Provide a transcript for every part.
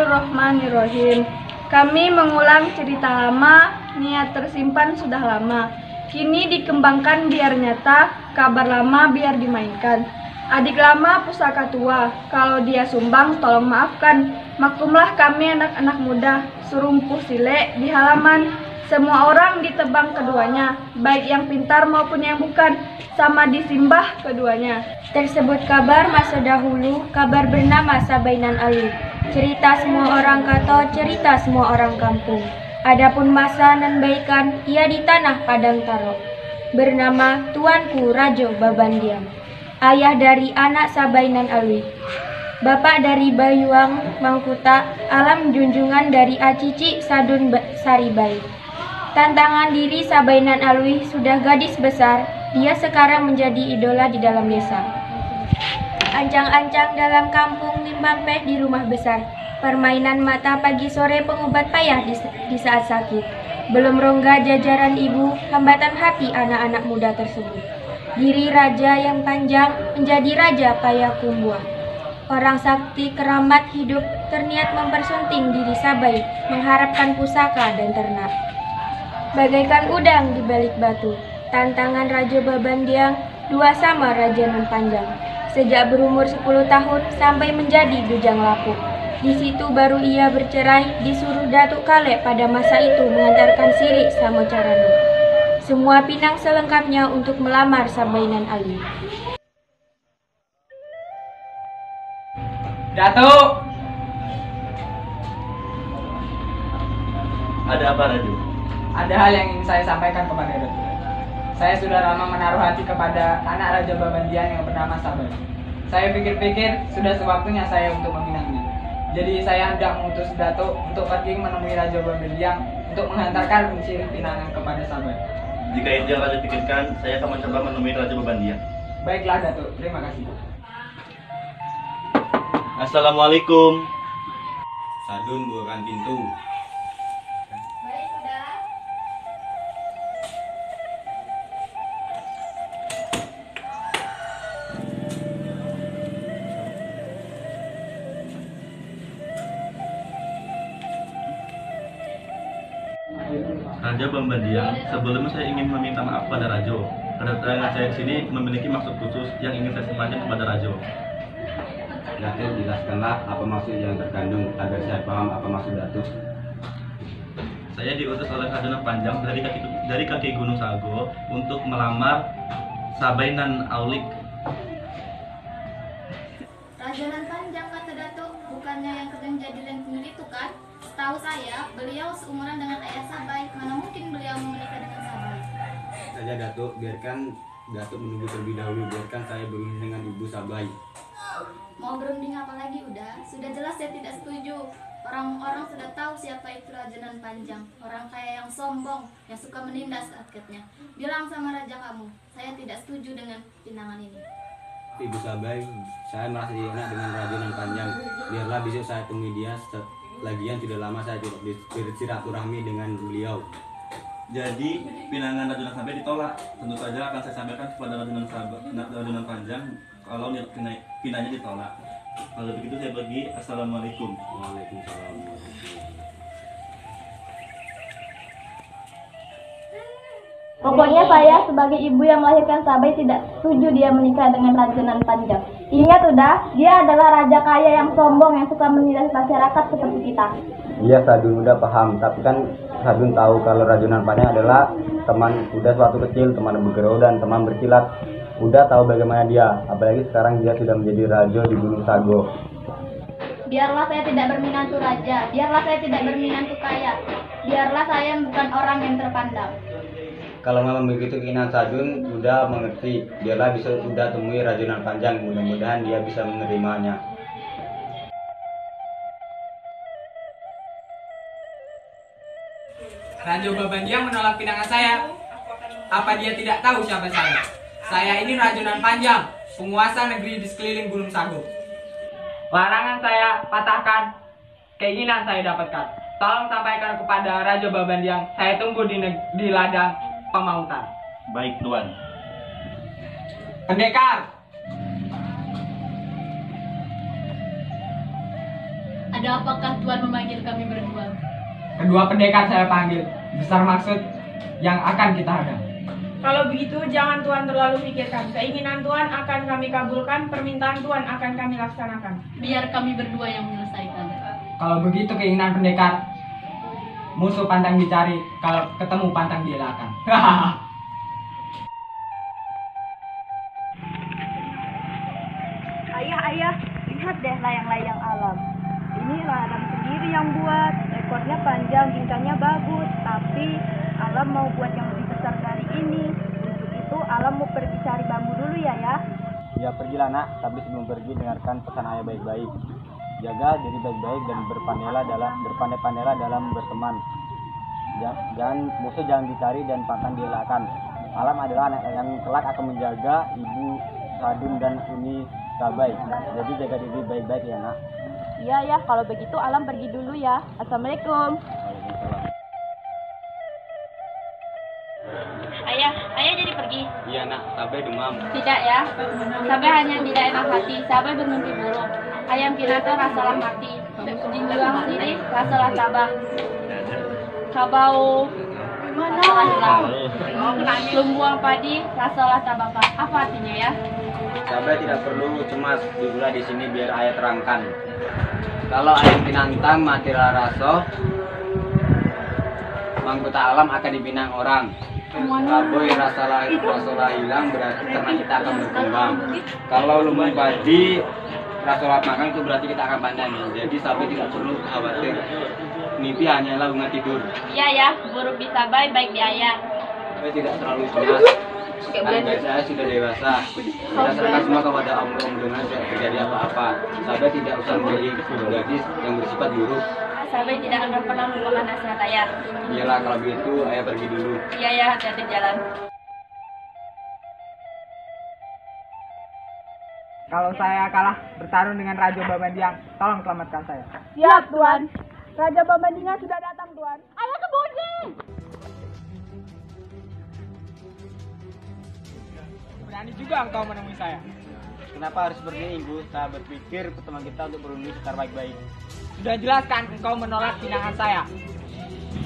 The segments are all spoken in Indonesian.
Bismillahirrahmanirrahim. Kami mengulang cerita lama, niat tersimpan sudah lama. Kini dikembangkan biar nyata, kabar lama biar dimainkan. Adik lama pusaka tua, kalau dia sumbang tolong maafkan. Maklumlah kami anak-anak muda, serumpuh sile di halaman. Semua orang ditebang keduanya, baik yang pintar maupun yang bukan, sama disimbah keduanya. Tersebut kabar masa dahulu, kabar bernama Sabainan Alwi. Cerita semua orang Kato, cerita semua orang kampung. Adapun masa nan baikan, ia di tanah Padang Taro. Bernama Tuanku Rajo Babandiang, ayah dari anak Sabainan Alwi. Bapak dari Bayuang Mangkuta, alam junjungan dari Acici Sadun Saribai. Tantangan diri Sabainan Alwi sudah gadis besar, dia sekarang menjadi idola di dalam desa. Ancang-ancang dalam kampung limpampe di rumah besar. Permainan mata pagi sore pengobat payah di saat sakit. Belum rongga jajaran ibu, hambatan hati anak-anak muda tersebut. Diri raja yang panjang menjadi raja Payakumbuh. Orang sakti keramat hidup terniat mempersunting diri Sabai, mengharapkan pusaka dan ternak. Bagaikan udang di balik batu, tantangan Raja Babandiang dua sama Raja Nan Panjang. Sejak berumur 10 tahun sampai menjadi bujang lapuk. Di situ baru ia bercerai, disuruh Datuk Kale pada masa itu mengantarkan Siri sama Carano. Semua pinang selengkapnya untuk melamar Sabainan Alwi. Datuk! Ada apa, Raju? Ada hal yang ingin saya sampaikan kepada Datuk. Saya sudah lama menaruh hati kepada anak Raja Babandian yang bernama Sabai. Saya pikir-pikir sudah sewaktunya saya untuk meminangnya. Jadi saya hendak mengutus Datuk untuk pergi menemui Raja Babandian untuk menghantarkan unsur pinangan kepada Sabai. Jika itu yang Raja pikirkan, saya akan mencoba menemui Raja Babandian. Baiklah Datuk, terima kasih. Assalamualaikum. Sadun bukakan pintu. Raja Babandian, sebelumnya saya ingin meminta maaf pada Rajo. Kedatangan saya di sini memiliki maksud khusus yang ingin saya sampaikan kepada Rajo. Datuk, jelaskanlah apa maksud yang terkandung agar saya paham apa maksud Datuk. Saya diutus oleh Raja Nan Panjang dari kaki Gunung Sago untuk melamar Sabainan Aulik. Raja Nan Panjang, kata Datuk, bukannya yang kerja jadi lengkung itu kan? Setahu saya, beliau seumuran dengan ayah Sabai. Mana mungkin beliau menikah dengan Sabai? Saja Datuk, biarkan Datuk menunggu terlebih dahulu. Biarkan saya berunding dengan Ibu Sabai. Mau berunding apa lagi udah? Sudah jelas saya tidak setuju. Orang-orang sudah tahu siapa itu Raja Nan Panjang. Orang kaya yang sombong, yang suka menindas rakyatnya. Bilang sama raja kamu, saya tidak setuju dengan pinangan ini. Ibu Sabai, saya merasa tidak enak dengan Raja Nan Panjang. Biarlah besok saya temui dia. Lagian sudah lama saya tidak bersilaturahmi dengan beliau. Jadi pinangan Raja Nan Sabai ditolak. Tentu saja akan saya sampaikan kepada Raja Nan Panjang kalau pinanya ditolak. Kalau begitu saya pergi. Assalamualaikum. Waalaikumsalam. Pokoknya saya sebagai ibu yang melahirkan Sabai tidak setuju dia menikah dengan Raja Nan Panjang. Ingat udah, dia adalah raja kaya yang sombong yang suka menindas masyarakat seperti kita. Iya, Sadun udah paham, tapi kan Sadun tahu kalau Raja Nan Panjang adalah teman udah suatu kecil, teman bergerau dan teman berkilat. Udah tahu bagaimana dia, apalagi sekarang dia sudah menjadi raja di Gunung Sago. Biarlah saya tidak berminantu raja, biarlah saya tidak berminantu kaya, biarlah saya bukan orang yang terpandang. Kalau memang begitu keinginan Sadun, udah mengerti. Biarlah bisa udah temui Raja Nan Panjang, mudah-mudahan dia bisa menerimanya. Raja Babandian menolak pinangan saya. Apa dia tidak tahu siapa saya? Saya ini Raja Nan Panjang, penguasa negeri di sekeliling Gunung Sago. Larangan saya patahkan, keinginan saya dapatkan. Tolong sampaikan kepada Raja Babandian, saya tunggu di ladang pemautan. Baik, Tuan. Pendekar! Ada apakah Tuan memanggil kami berdua? Kedua pendekar saya panggil. Besar maksud yang akan kita hadapi. Kalau begitu, jangan Tuan terlalu pikirkan. Keinginan Tuan akan kami kabulkan, permintaan Tuan akan kami laksanakan. Biar kami berdua yang menyelesaikan. Kalau begitu keinginan pendekar, musuh pantang dicari, kalau ketemu pantang dielakkan. Ayah, lihat deh layang-layang alam. Ini alam sendiri yang buat, ekornya panjang, ginkangnya bagus. Tapi alam mau buat yang lebih besar dari ini. Untuk itu alam mau pergi cari bambu dulu ya. Ya pergilah nak, tapi sebelum pergi dengarkan pesan ayah baik-baik. Jaga diri baik-baik dan berpandai-pandailah dalam berteman. Musuh jangan dicari dan pantang dielakkan. Alam adalah anak yang kelak akan menjaga ibu Sadun dan Uni Sabai. Jadi jaga diri baik-baik ya nak. Iya ya, kalau begitu alam pergi dulu ya. Assalamualaikum. Ayah jadi pergi? Iya nak, Sabai demam. Tidak ya, Sabai hanya tidak enak hati. Sabai bermimpi buruk. Ayam pinak rasalah mati. Jinjuang sini rasalah tabah. Kabau rasalah hilang. Lumbuang padi rasalah tabaka. Apa artinya ya? Sabai tidak perlu cemas, duduklah di sini biar ayah terangkan. Kalau ayam pinantang mati raso, manggota alam akan dipinang orang. Kaboy rasalah hilang berarti ternak kita akan berkembang. Kalau lumbung padi rasalah makan itu berarti kita akan panen. Jadi Sabai tidak perlu khawatir. Mimpi hanyalah bunga tidur. Iya ya, buruk di Sabai, baik di ayah. Sabai tidak terlalu cemas. Anak saya sudah dewasa. Kita serahkan semua kepada Allah dengan tidak terjadi apa-apa. Sabai tidak usah menjadi gadis yang bersifat buruk. Sabai tidak akan pernah melupakan nasihat ayah. Iyalah kalau begitu ayah pergi dulu. Iya ya, hati-hati jalan. Kalau saya kalah bertarung dengan Raja Babandiang, tolong selamatkan saya. Siap Tuan. Raja Babandinga sudah datang Tuan. Ayah kebunyi. Berani juga engkau menemui saya. Kenapa harus seperti ini, Ibu? Saya berpikir teman kita untuk berunding secara baik-baik. Sudah jelas kan engkau menolak pinangan saya.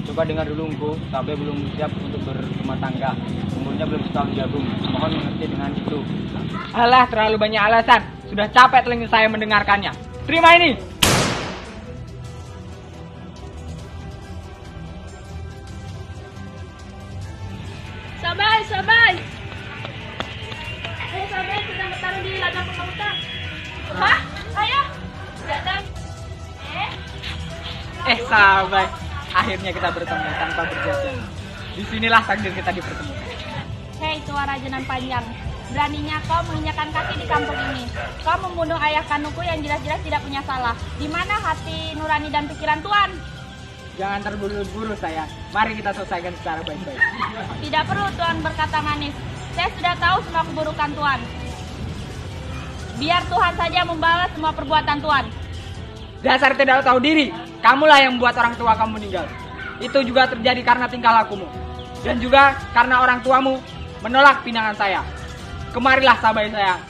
Coba dengar dulu, Engku. Sabai belum siap untuk berumah tangga. Umurnya belum setahun jagung. Mohon mengerti dengan itu. Alah, terlalu banyak alasan. Sudah capek telinga saya mendengarkannya. Terima ini. Sabai. Sabai sedang bertarung di ladang pengawutan. Hah? Ayah? Datang. Sabai. Akhirnya kita bertemu tanpa berjasa. Disinilah takdir kita dipertemukan. Hei tua Rajunan Panjang, beraninya kau menginjakan kaki di kampung ini. Kau membunuh ayah kandungku yang jelas-jelas tidak punya salah. Di mana hati nurani dan pikiran Tuan? Jangan terburu-buru sayang. Mari kita selesaikan secara baik-baik. Tidak perlu Tuan berkata manis. Saya sudah tahu semua keburukan Tuan. Biar Tuhan saja membalas semua perbuatan Tuan. Dasar tidak tahu diri. Kamulah yang membuat orang tua kamu meninggal. Itu juga terjadi karena tingkah lakumu. Dan juga karena orang tuamu menolak pinangan saya. Kemarilah Sabai sayang.